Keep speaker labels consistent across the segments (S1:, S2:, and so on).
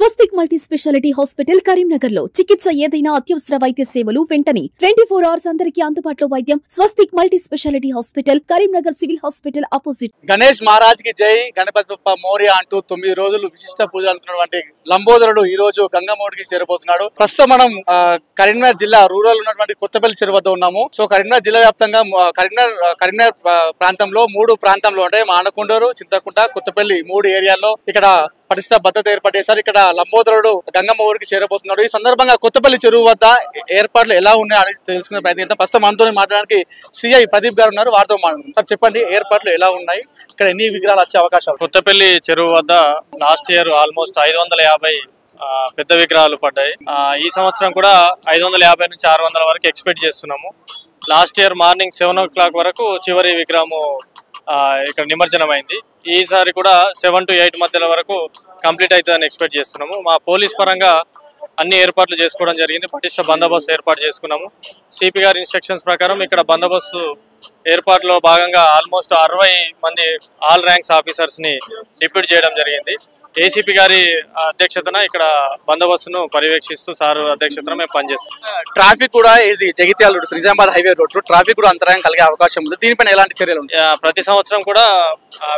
S1: స్వస్తిక్ multi speciality hospital Karimnagar లో చికిత్స ఏదైనా అత్యవసర వైద్య సేవలు వెంటనే 24 hours అందరికీ అందుబాటులో వైద్యం. Swastik multi speciality hospital Karimnagar civil hospital opposite.
S2: Ganesh Maharaj కి జై, గణపతి బప్ప మోరియా అంటూ 9 రోజులు విశిష్ట పూజలు అందుకున్నటువంటి లంబోదరుడు ఈ రోజు గంగమ్మడికి చేరబోతున్నాడు. ప్రస్తుతం మనం కరీంనగర్ జిల్లా రూరల్ ఉన్నటువంటి కొత్తపల్లి చెరువు వద్ద ఉన్నాము. సో కరీంనగర్ జిల్లా వ్యాప్తంగా కరీంనగర్ ప్రాంతంలో 3 ప్రాంతంలో అంటే మానకొండూరు, చింతకుంట, కొత్తపల్లి 3 ఏరియాల్లో ఇక్కడ పటిష్ట భద్రత ఏర్పాటు చేశారు. ఇక్కడ లంబోదరుడు గంగమ్మ ఊరికి చేరబోతున్నాడు. ఈ సందర్భంగా కొత్తపల్లి చెరువు వద్ద ఏర్పాట్లు ఎలా ఉన్నాయో తెలుసుకునే ప్రయత్నిద్దాం. ప్రస్తుతం మనతో మాట్లాడడానికి సిఐ ప్రదీప్ గారు ఉన్నారు, వారితో మాట్లాడుతున్నాం. సార్ చెప్పండి, ఏర్పాట్లు ఎలా ఉన్నాయి, ఇక్కడ ఎన్ని విగ్రహాలు వచ్చే అవకాశాలు?
S3: కొత్తపల్లి చెరువు వద్ద లాస్ట్ ఇయర్ ఆల్మోస్ట్ 550 పెద్ద విగ్రహాలు పడ్డాయి. ఈ సంవత్సరం కూడా 550 నుంచి 600 వరకు ఎక్స్పెక్ట్ చేస్తున్నాము. లాస్ట్ ఇయర్ మార్నింగ్ 7 o'clock వరకు చివరి విగ్రహము ఇక్కడ నిమజ్జనం అయింది. ఈసారి కూడా 7 to 8 మధ్యలో వరకు కంప్లీట్ అవుతుందని ఎక్స్పెక్ట్ చేస్తున్నాము. మా పోలీస్ పరంగా అన్ని ఏర్పాట్లు చేసుకోవడం జరిగింది. పటిష్ట బందోబస్తు ఏర్పాటు చేసుకున్నాము. సిపి గారి ఇన్స్ట్రక్షన్స్ ప్రకారం ఇక్కడ బందోబస్తు ఏర్పాట్లో భాగంగా ఆల్మోస్ట్ 60 మంది ఆల్ ర్యాంక్స్ ఆఫీసర్స్ ని డిప్యూట్ చేయడం జరిగింది. ఏసీపీ గారి అధ్యక్షతన ఇక్కడ బందోబస్తును పర్యవేక్షిస్తూ సార్ అధ్యక్షతన మేము పనిచేస్తాం.
S2: ట్రాఫిక్ కూడా ఇది Jagtial road, Nizamabad highway road, traffic కూడా అంతరాయం కలిగే అవకాశం ఉంది. దీనిపైన ఎలాంటి చర్యలు ఉంటాయి?
S3: ప్రతి సంవత్సరం కూడా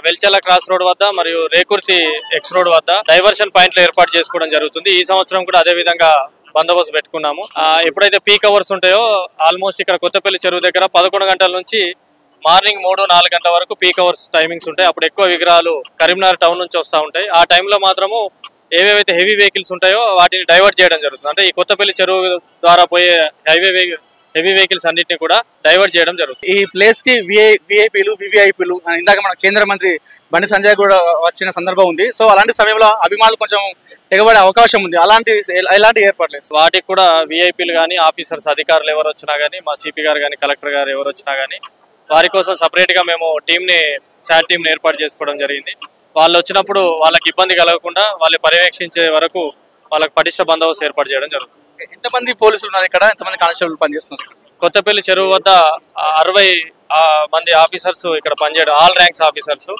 S3: వెల్చెల క్రాస్ రోడ్ వద్ద మరియు రేకుర్తి ఎక్స్ రోడ్ వద్ద డైవర్షన్ పాయింట్లు ఏర్పాటు చేసుకోవడం జరుగుతుంది. ఈ సంవత్సరం కూడా అదే విధంగా బందోబస్తు పెట్టుకున్నాము. ఎప్పుడైతే పీక్ అవర్స్ ఉంటాయో ఆల్మోస్ట్ ఇక్కడ కొత్తపల్లి చెరువు దగ్గర 11 గంటల నుంచి మార్నింగ్ 3-4 గంటల వరకు పీక్ అవర్స్ టైమింగ్స్ ఉంటాయి. అప్పుడు ఎక్కువ విగ్రహాలు కరీంనగర్ టౌన్ నుంచి వస్తూ ఉంటాయి. ఆ టైంలో మాత్రము ఏవేవైతే హెవీ వెహికల్స్ ఉంటాయో వాటిని డైవర్ట్ చేయడం జరుగుతుంది. అంటే ఈ కొత్తపల్లి చెరువు ద్వారా పోయే హెవీ వెహికల్స్ అన్నింటినీ కూడా డైవర్ట్ చేయడం జరుగుతుంది.
S2: ఈ ప్లేస్ కి విఐపీలు, వివిఐపీలు ఇందాక మన కేంద్ర మంత్రి బండి సంజయ్ కూడా వచ్చిన సందర్భం ఉంది. సో అలాంటి సమయంలో అభిమానులు కొంచెం ఎగబడే అవకాశం ఉంది. ఎలాంటి ఏర్పాట్లు?
S3: వాటికి కూడా విఐపీలు కానీ ఆఫీసర్స్ అధికారులు ఎవరు వచ్చినా కానీ, మా సిపి గారు కానీ కలెక్టర్ గారు ఎవరు వచ్చినా కానీ వారి కోసం సపరేట్ గా మేము శాట్ టీంని ఏర్పాటు చేసుకోవడం జరిగింది. వాళ్ళు వచ్చినప్పుడు వాళ్ళకి ఇబ్బంది కలగకుండా వాళ్ళు పర్యవేక్షించే వరకు వాళ్ళకి పటిష్ట బందోబస్తు ఏర్పాటు చేయడం జరుగుతుంది.
S2: ఎంతమంది పోలీసులు ఉన్నారు ఇక్కడ? ఎంతమంది కానిస్టేబుల్ పనిచేస్తున్నారు?
S3: కొత్తపల్లి చెరువు వద్ద 60 మంది ఆఫీసర్స్ ఇక్కడ పనిచేయడం, ఆల్ ర్యాంక్స్ ఆఫీసర్స్.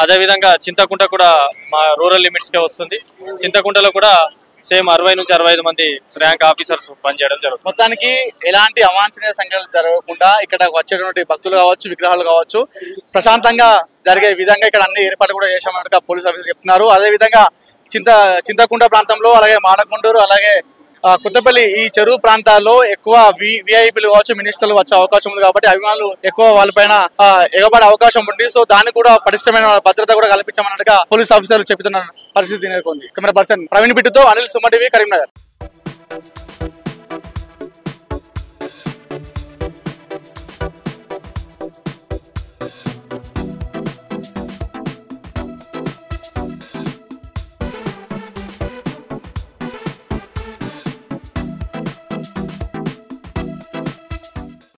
S3: అదేవిధంగా చింతకుంట కూడా మా రూరల్ లిమిట్స్ కే వస్తుంది. చింతకుంటలో కూడా సేమ్ 60 నుంచి 65 మంది ర్యాంక్ ఆఫీసర్స్ పనిచేయడం జరుగుతుంది.
S2: మొత్తానికి ఎలాంటి అవాంఛనీయ సంఘటనలు జరగకుండా ఇక్కడ వచ్చేటువంటి భక్తులు కావచ్చు, విగ్రహాలు కావచ్చు, ప్రశాంతంగా జరిగే విధంగా ఇక్కడ అన్ని ఏర్పాట్లు కూడా చేశామన్నట్టుగా పోలీస్ ఆఫీసర్లు చెప్తున్నారు. అదేవిధంగా చింతకుంట ప్రాంతంలో, అలాగే మానకొండూరు, అలాగే కొత్తపల్లి ఈ చెరువు ప్రాంతాల్లో ఎక్కువ విఐపీలు కావచ్చు, మినిస్టర్లు వచ్చే అవకాశం ఉంది. కాబట్టి అభిమానులు ఎక్కువ వాళ్ళపైన ఎగబడే అవకాశం ఉంది. సో దానికి కూడా పటిష్టమైన భద్రత కూడా కల్పించామన్నట్టుగా పోలీస్ ఆఫీసర్లు చెబుతున్న పరిస్థితి నెలకొంది. కెమెరా పర్సన్ ప్రవీణ్ బిట్టుతో అనిల్, సుమ టీవీ, కరీంనగర్.